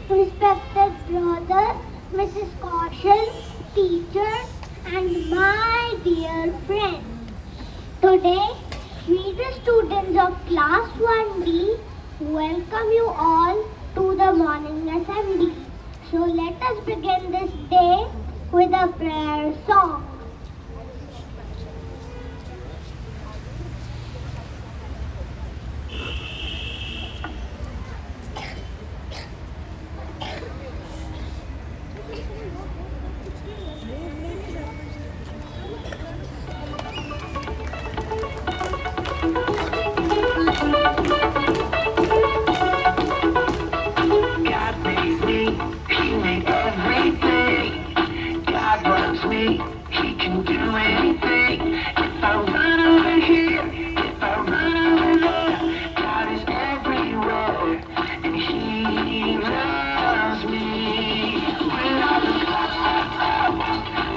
respected brothers, Mrs. Kaushal, teachers, and my dear friends. Today, we the students of Class 1D welcome you all to the morning assembly. So let us begin this day with a prayer song. God made me, He made everything. God loves me, He can do anything. If I run over here, if I run over there, God is everywhere, and He loves me. When I look up,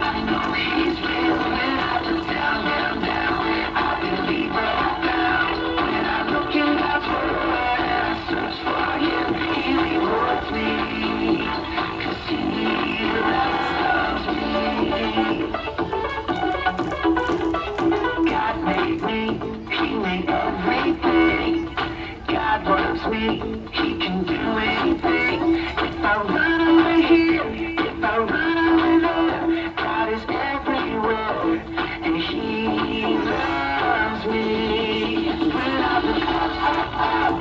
I know He's real. When I look down, down, down, I believe what I found. When I look in God's word and I search for Him, He rewards me, 'cause He loves me. God made me, He made everything. God loves me, He can do anything. If I run over here, if I run over there, God is everywhere, and He loves me. When I look up,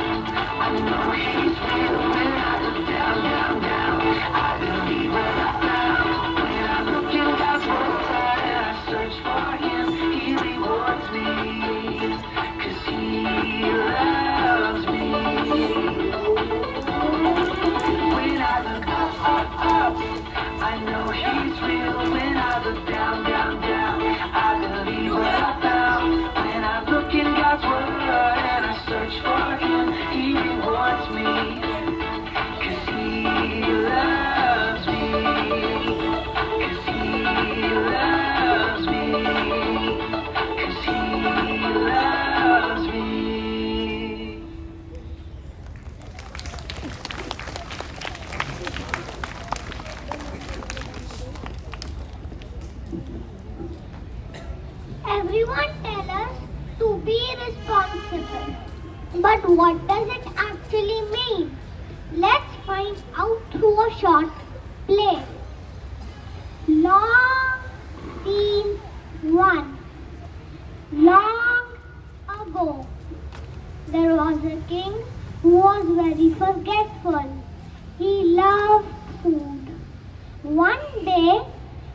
I know He's real. When I look down, down, down, I believe what I found. When I look in God's word and I search for Him, He rewards me, 'cause He loves me. When I look up, I know He's real. When I look down, down, down, I believe what I found. When I look in God's word and I search for Him, He rewards me, 'cause He loves me. 'Cause He loves me. 'Cause He loves me. Everyone tell us to be responsible. But what does it actually mean? Let's find out through a short play. Long scene 1. Long ago, there was a king who was very forgetful. He loved food. One day,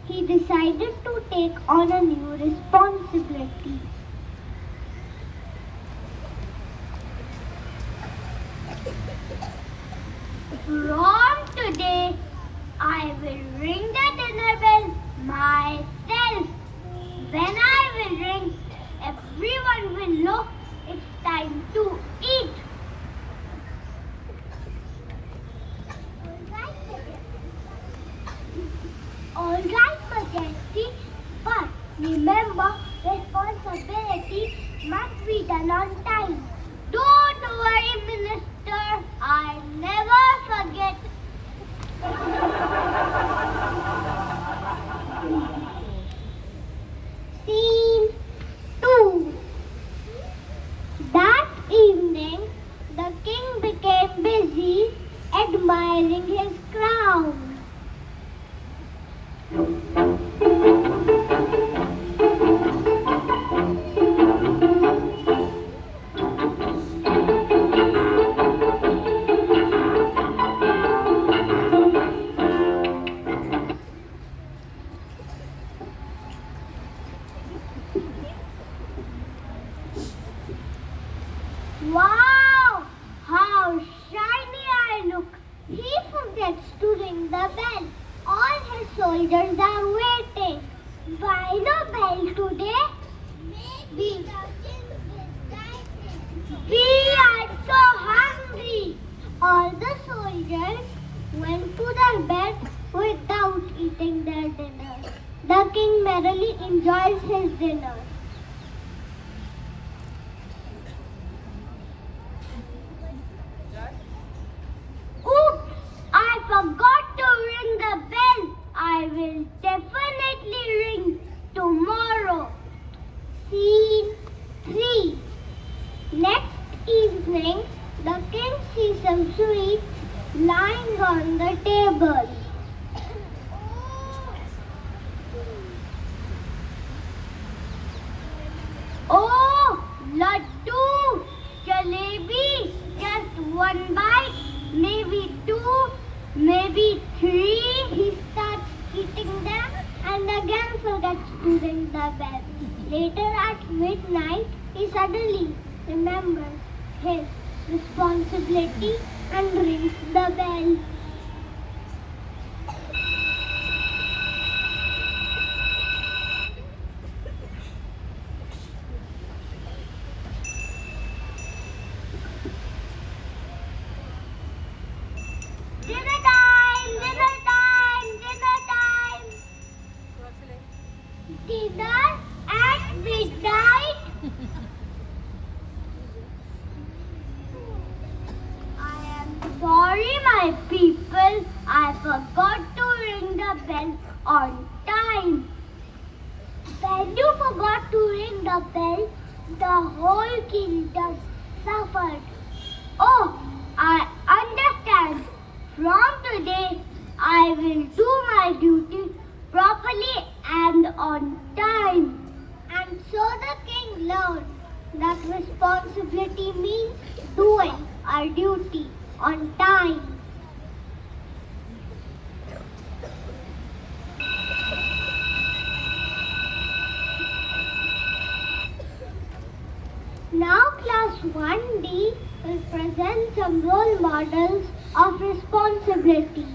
he decided to take on a new responsibility. From today, I will ring the dinner bell myself. When I will ring, everyone will know it's time to eat. All right, Majesty, but remember, responsibility must be done on time. Don't worry, Minister, I never forget. Scene 2. That evening, the king became busy admiring his crown. Wow! How shiny I look! He forgets to ring the bell. All his soldiers are waiting. Why no bell today? We are so hungry. All the soldiers went to their bed without eating their dinner. The king merrily enjoys his dinner. Oops! I forgot to ring the bell. I will definitely ring tomorrow. Scene 3. Next evening, the king sees some sweets lying on the table. Oh, laddu, jalebi, just one bite, maybe two, maybe three. He starts eating them and again forgets to ring the bell. Later at midnight, he suddenly remembers his responsibility and rings the bell. Dinner time! Dinner time! Dinner time! Dinner at midnight? I am sorry, my people. I forgot to ring the bell on time. When you forgot to ring the bell, the whole kingdom suffered. Oh, I understand. From today, I will do my duty properly and on time. And so the king learned that responsibility means doing our duty on time. Now class 1D will present some role models of responsibility.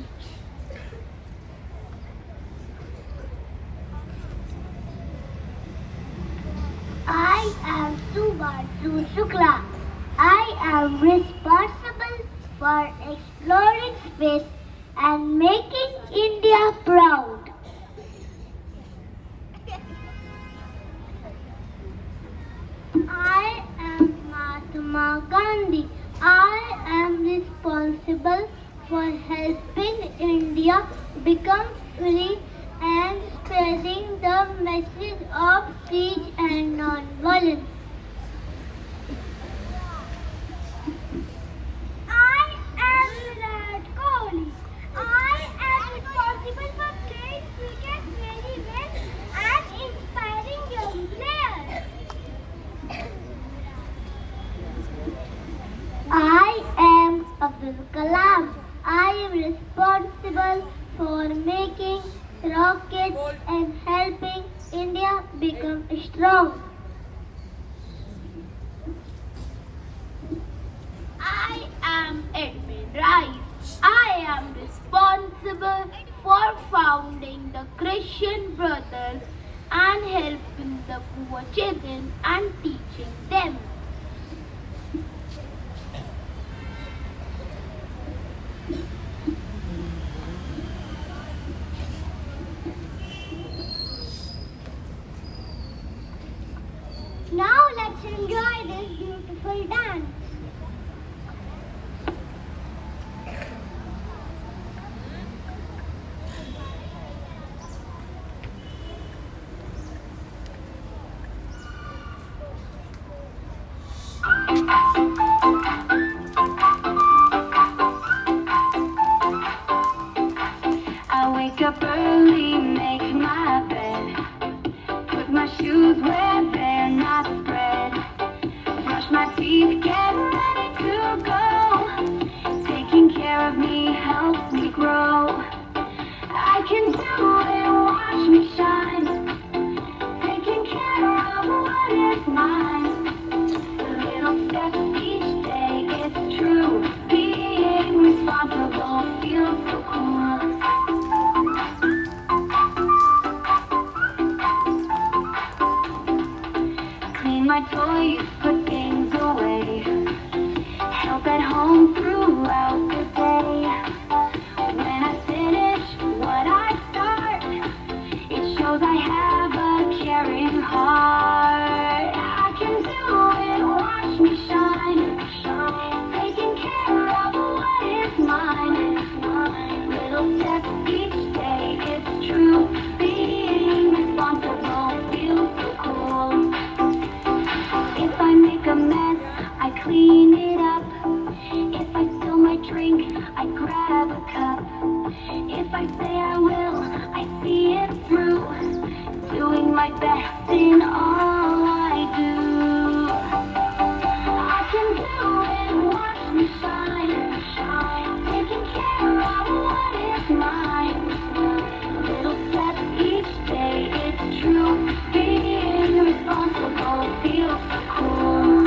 I am Subhadru Shukla. I am responsible for exploring space and making India proud. I am Mahatma Gandhi. I am responsible for helping India become free and spreading the message of peace and non-violence. I am Virat Kohli. I am responsible for playing cricket very well and inspiring young players. I am Abdul Kalam. I am responsible for making rockets and helping India become strong. I am Edwin Rice. I am responsible for founding the Christian Brothers and helping the poor children and teaching them. Now let's enjoy this beautiful dance. I wake up early, make my bed, put my shoes where they're not spread, brush my teeth, get ready to go. Taking care of me helps me grow. I can do it, watch me shine, taking care of what is mine. The little steps each day, it's true. Being responsible feels so cool. Clean my toys, put things away, help at home throughout the day. When I finish what I start, it shows have a cup. If I say I will, I see it through. Doing my best in all I do. I can do it, watch me shine, taking care of what is mine. Little steps each day, it's true. Being responsible feels cool.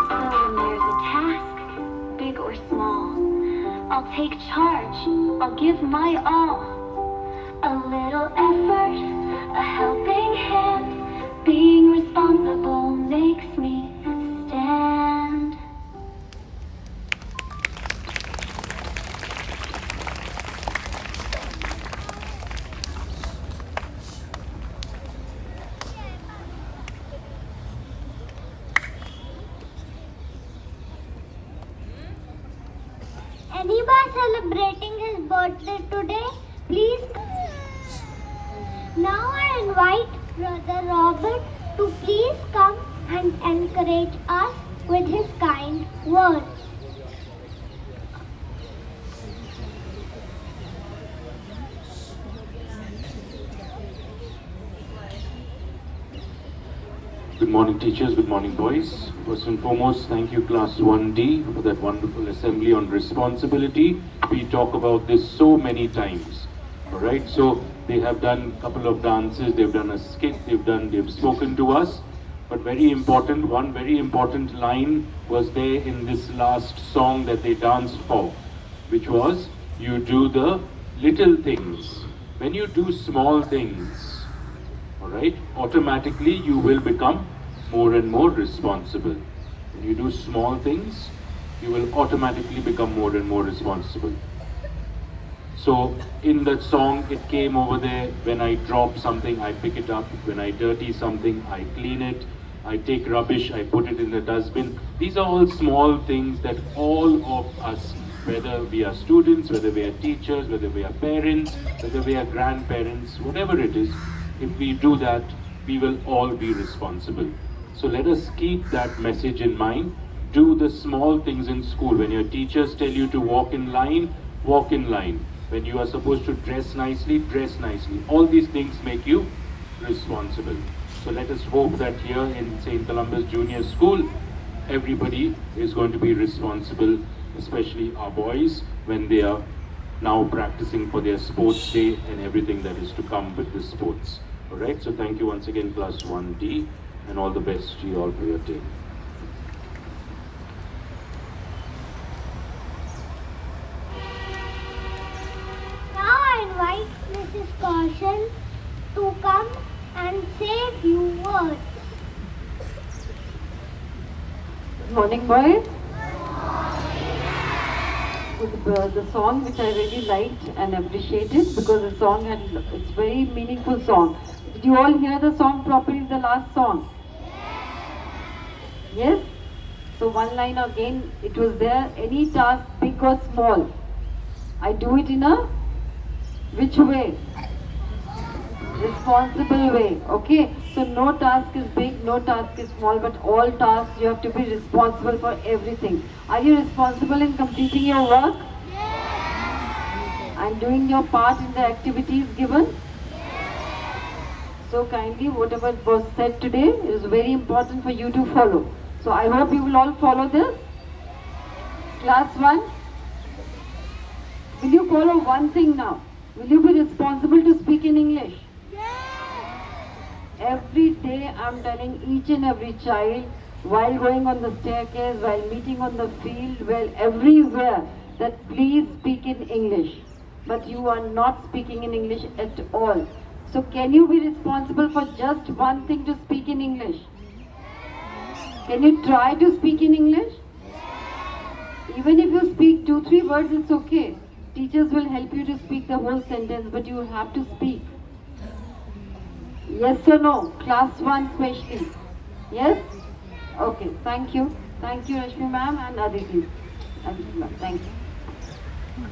So when there's a task, big or small, I'll take charge, I'll give my all. A little effort, a helping hand. Being responsible makes me stand. Anybody celebrating his birthday today? Please. Now I invite Brother Robert to please come and encourage us with his kind words. Good morning, teachers. Good morning, boys. First and foremost, thank you, Class 1D, for that wonderful assembly on responsibility. We talk about this so many times. All right. So they have done a couple of dances. They've done a skit. They've spoken to us. But very important, one very important line was there in this last song that they danced for, which was, "You do the little things." When you do small things, all right, automatically you will become more and more responsible. When you do small things, you will automatically become more and more responsible. So in that song, it came over there, when I drop something, I pick it up. When I dirty something, I clean it. I take rubbish, I put it in the dustbin. These are all small things that all of us, whether we are students, whether we are teachers, whether we are parents, whether we are grandparents, whatever it is, if we do that, we will all be responsible. So let us keep that message in mind. Do the small things in school. When your teachers tell you to walk in line, walk in line. When you are supposed to dress nicely, dress nicely. All these things make you responsible. So let us hope that here in St. Columbus Junior School, everybody is going to be responsible, especially our boys, when they are now practicing for their sports day and everything that is to come with the sports. All right, so thank you once again, Class 1D, and all the best to you all for your day. Now I invite Mrs. Kaushal to come and say a few words. Good morning, boys. The song which I really liked and appreciated, because the song it's very meaningful song. Did you all hear the song properly, the last song? Yes? So one line again, it was there, any task big or small, I do it in a which way? Responsible way. Okay? So no task is big, no task is small, but all tasks you have to be responsible for everything. Are you responsible in completing your work? And doing your part in the activities given? So kindly, whatever was said today is very important for you to follow. So I hope you will all follow this. Class 1, will you follow one thing now? Will you be responsible to speak in English? Every day I'm telling each and every child, while going on the staircase, while meeting on the field, while everywhere, that please speak in English. But you are not speaking in English at all. So can you be responsible for just one thing, to speak in English? Can you try to speak in English? Even if you speak 2-3 words, it's okay. Teachers will help you to speak the whole sentence, but you have to speak. Yes or no? Class 1 especially. Yes? Okay, thank you. Thank you, Rashmi ma'am and Aditi. Aditi ma'am, thank you.